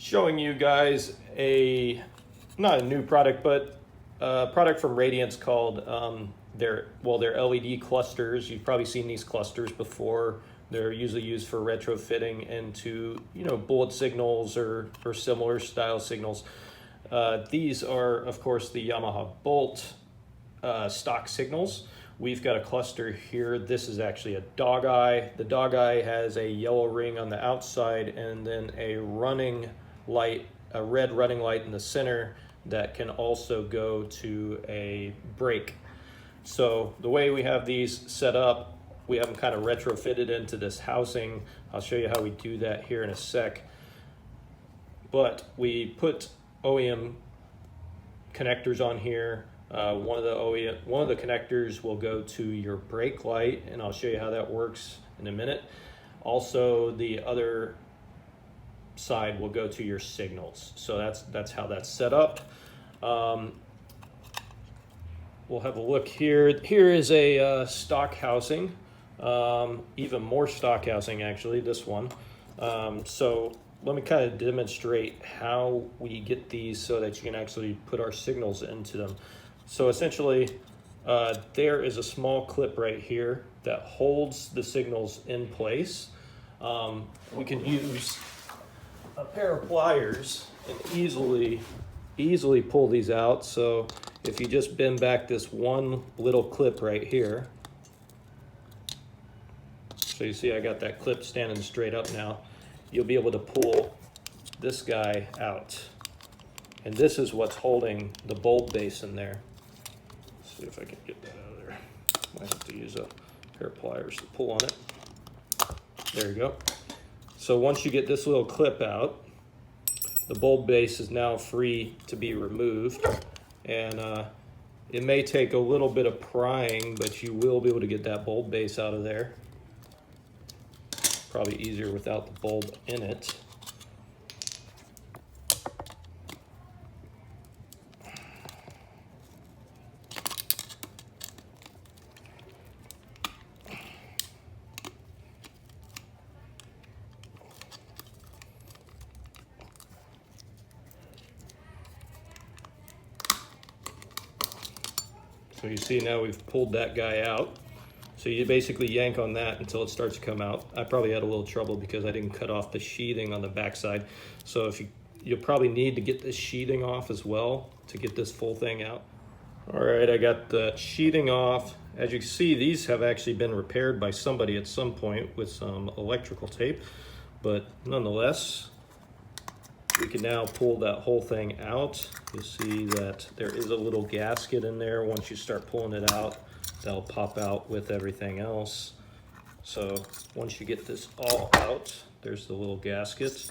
showing you guys not a new product, but a product from Radiantz called their LED clusters. You've probably seen these clusters before. They're usually used for retrofitting into bullet signals or similar style signals. These are, of course, the Yamaha Bolt stock signals. We've got a cluster here. This is actually a dog eye. The dog eye has a yellow ring on the outside and then a running light, a red running light in the center that can also go to a brake. So the way we have these set up, we have them kind of retrofitted into this housing. I'll show you how we do that here in a sec. But we put OEM connectors on here. One of the connectors will go to your brake light, and I'll show you how that works in a minute. Also, the other side will go to your signals. So that's how that's set up. We'll have a look here. Here is a stock housing, even more stock housing actually, this one. So let me kind of demonstrate how we get these so that you can actually put our signals into them. So essentially, there is a small clip right here that holds the signals in place. We can use a pair of pliers and easily pull these out. So if you just bend back this one little clip right here, so you see I got that clip standing straight up now, you'll be able to pull this guy out. And this is what's holding the bulb base in there. Let's see if I can get that out of there. Might have to use a pair of pliers to pull on it. There you go. So once you get this little clip out, the bulb base is now free to be removed. And it may take a little bit of prying, but you will be able to get that bulb base out of there. Probably easier without the bulb in it. So you see now we've pulled that guy out. So you basically yank on that until it starts to come out. I probably had a little trouble because I didn't cut off the sheathing on the backside. So if you'll probably need to get this sheathing off as well to get this full thing out. All right, I got the sheathing off. As you can see, these have actually been repaired by somebody at some point with some electrical tape, but nonetheless, we can now pull that whole thing out. You'll see that there is a little gasket in there. Once you start pulling it out, that'll pop out with everything else. So once you get this all out, there's the little gasket.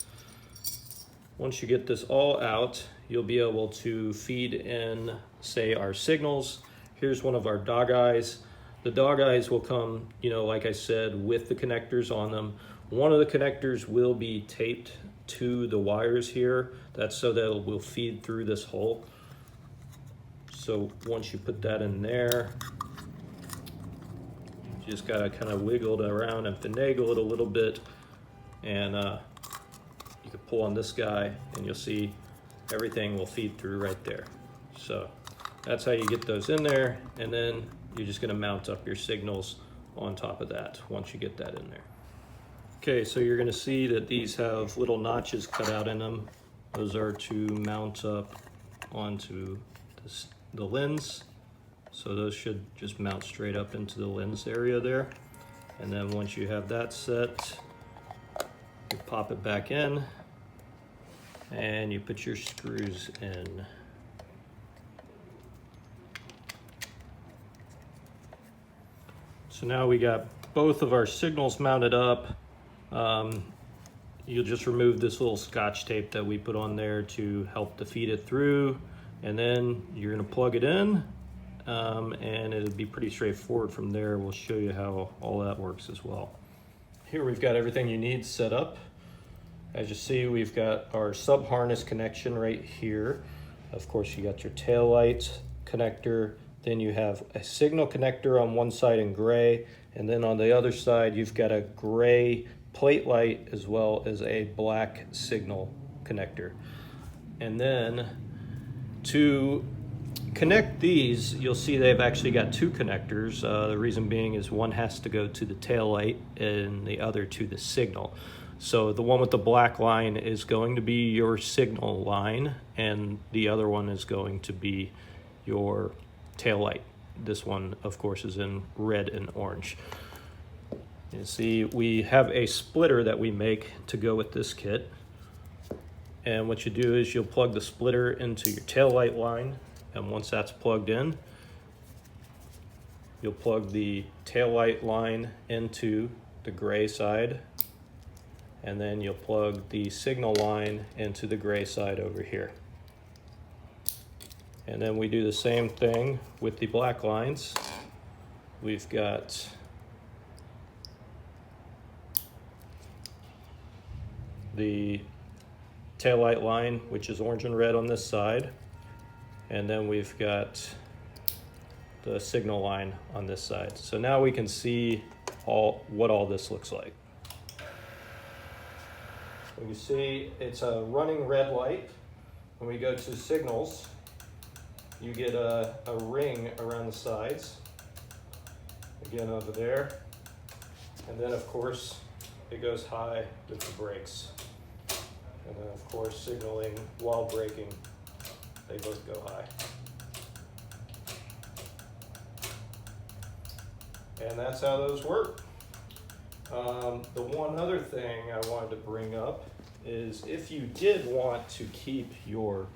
Once you get this all out, you'll be able to feed in, say, our signals. Here's one of our dog eyes. The dog eyes will come, like I said, with the connectors on them. One of the connectors will be taped to the wires here. That's so that it will feed through this hole. So once you put that in there, you just gotta kind of wiggle it around and finagle it a little bit, and you can pull on this guy and you'll see everything will feed through right there. So that's how you get those in there, and then you're just gonna mount up your signals on top of that once you get that in there. Okay, so you're gonna see that these have little notches cut out in them. Those are to mount up onto the lens. So those should just mount straight up into the lens area there. And then once you have that set, you pop it back in and you put your screws in. So now we got both of our signals mounted up. You'll just remove this little scotch tape that we put on there to help to feed it through, and then you're going to plug it in, and it'll be pretty straightforward from there. We'll show you how all that works as well. Here we've got everything you need set up. As you see, we've got our sub harness connection right here. Of course, you got your tail light connector, then you have a signal connector on one side in gray, and then on the other side you've got a gray plate light as well as a black signal connector. And then to connect these, you'll see they've actually got two connectors. The reason being is one has to go to the tail light and the other to the signal. So the one with the black line is going to be your signal line, and the other one is going to be your tail light. This one, of course, is in red and orange. You see, we have a splitter that we make to go with this kit. And what you do is you'll plug the splitter into your tail light line, and once that's plugged in, you'll plug the tail light line into the gray side, and then you'll plug the signal line into the gray side over here. And then we do the same thing with the black lines. We've got the taillight line, which is orange and red on this side, and then we've got the signal line on this side. So now we can see what all this looks like. So you see it's a running red light. When we go to signals, you get a ring around the sides, again over there, and then of course it goes high with the brakes. And then of course signaling while braking, they both go high. And that's how those work. The one other thing I wanted to bring up is if you did want to keep your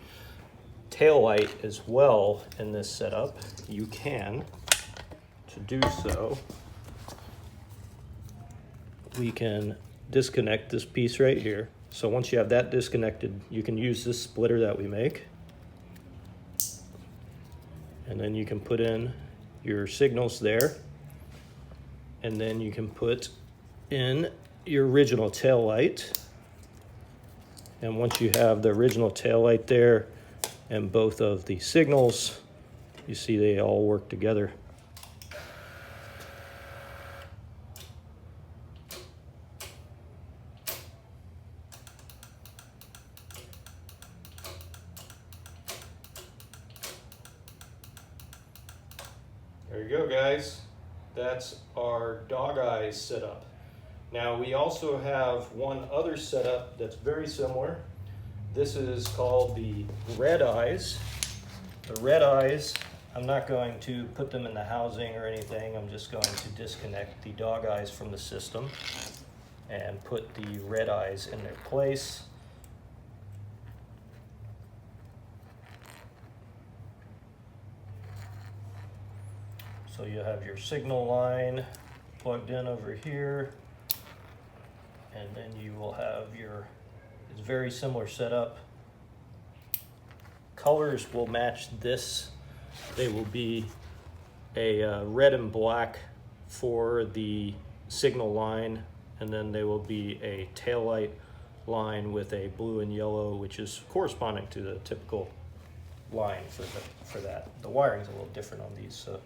tail light as well in this setup, you can. To do so, we can disconnect this piece right here. So once you have that disconnected, you can use this splitter that we make. And then you can put in your signals there. And then you can put in your original tail light. And once you have the original tail light there and both of the signals, you see they all work together. There you go, guys. That's our dog eyes setup. Now we also have one other setup that's very similar. This is called the red eyes. The red eyes, I'm not going to put them in the housing or anything. I'm just going to disconnect the dog eyes from the system and put the red eyes in their place. So you have your signal line plugged in over here, and then you will have your, it's very similar setup. Colors will match this. They will be a red and black for the signal line, and then they will be a taillight line with a blue and yellow, which is corresponding to the typical line for that. The wiring is a little different on these, so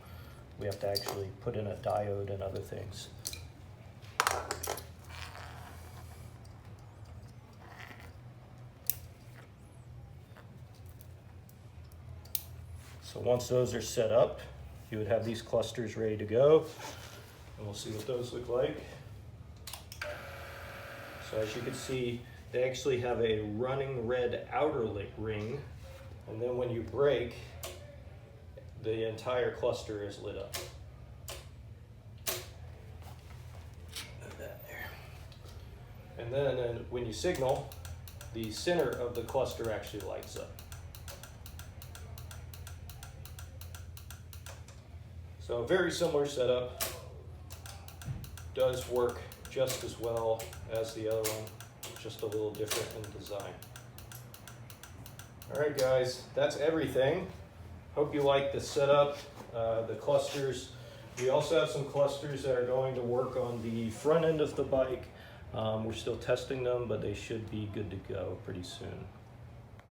we have to actually put in a diode and other things. So once those are set up, you would have these clusters ready to go, and we'll see what those look like. So as you can see, they actually have a running red outer ring, and then when you brake, the entire cluster is lit up. Put that there. And then when you signal, the center of the cluster actually lights up. So a very similar setup, does work just as well as the other one, just a little different in design. All right, guys, that's everything. Hope you like the setup, the clusters. We also have some clusters that are going to work on the front end of the bike. We're still testing them, but they should be good to go pretty soon.